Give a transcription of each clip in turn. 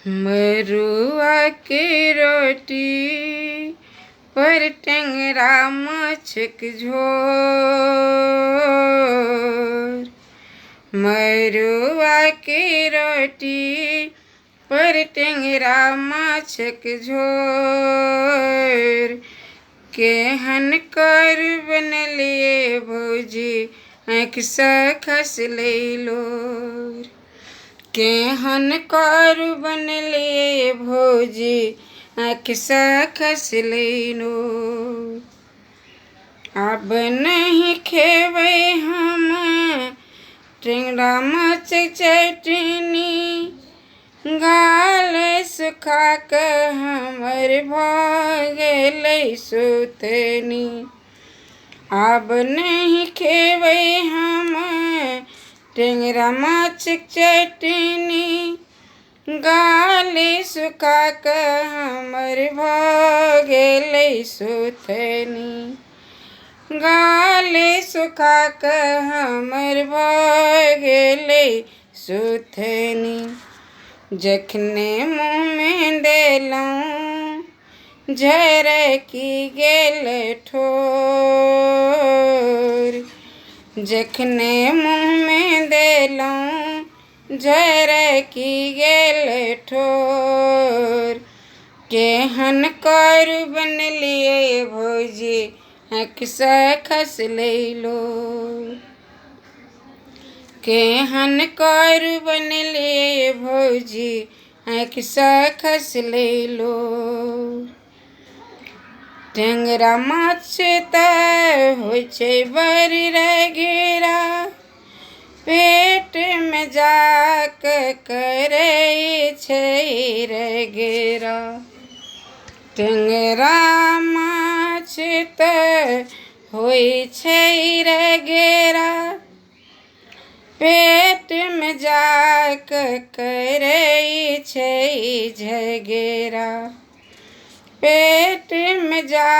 मरुआ के रोटी पर टेंगरा माछक झोर। मरुआ के रोटी पर टेंगरा माछक झोर। केहन कर बनलिए भौजी आँख सँ खसलै लोर। केहन कर बनलिए भौजी आँख सँ खसलै लोर। आब नहीं खेबै हम टेंगरा माछक चटनी। गाल सुखा कऽ हमर भऽ गेलै सुतनी। आब नहीं खेबै हम टेंगरा माछक चटनी। गाल सुखा कऽ हमर भऽ गेलै सुतनी। गाल सुखा कऽ हमर भऽ गेलै सुतनी। जखने मुँहमे देलहुँ झरकि गेल ठोर। जखने मुँहमे देलहुँ झरकि गेल ठोर। केहन कर बनलिए भौजी आँख सँ खसलै लोर। केहन कर बनलिए भौजी आँख सँ खसलै लोर। टेंगरा माछ तऽ होइ छै बड़ रगेरा। पेटमे जा कऽ करै छै रगेरा। टेंगरा माछ तऽ होइ छै रगेरा। पेटमे जा कऽ करै छै झगेरा। पेटमे जा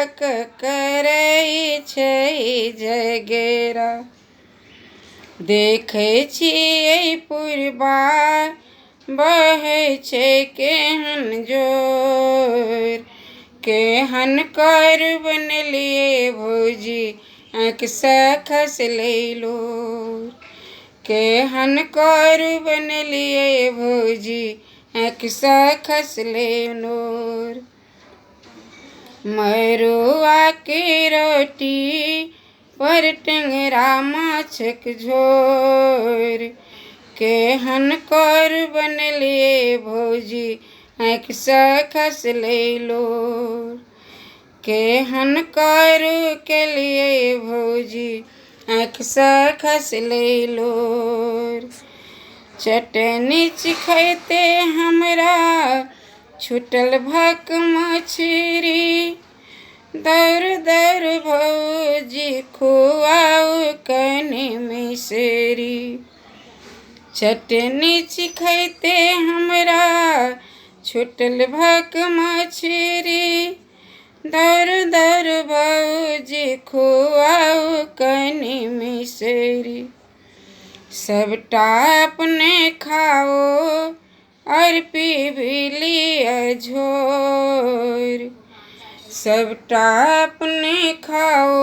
कऽ करै छै झगेरा। देखै छियै पुरबा बहै छै केहन जोर। केहन कर बनलिए भौजी आँख सँ खसलै लोर। केहन कर बनलिए भौजी आँख सँ खसलै लोर। मरुआ के रोटी पर टेंगरा माछक झोर। केहन कर बनलिए भौजी आँख सँ खसलै लोर। केहन कर केलिए भौजी आँख सँ खसलै लोर। चटनी चिखैते हमरा छूटल भक मछरी। दौड़ दौड़ भौजी खुआउ कनि मिसरी। चटनी चिखैते हमरा छूटल भक मछरी। दौड़ दौड़ भौजी खुआउ कनि मिसरी। सबटा अपने खाओ और पी लिअ झोर। सबटा अपने खाओ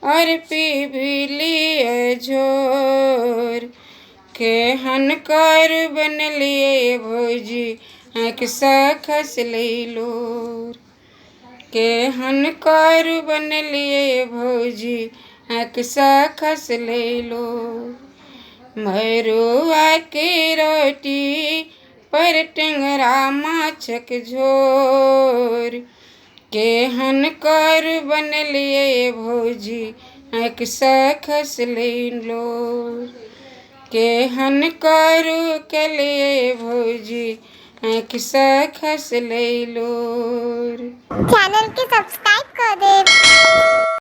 और पी लिअ झोर। केहन कर बनलिए भौजी आँख सँ खसलै लोर। केहन कर बनलिए भौजी आँख सँ खसलै लोर। मरुआ के रोटी पर टेंगरा माछक झोर। केहन कर बनलिए भौजी आँख सँ खसलै लोर। केहन कर केलिए भौजी आँख सँ खसलै लोर। चैनल के सब्सक्राइब कर दे।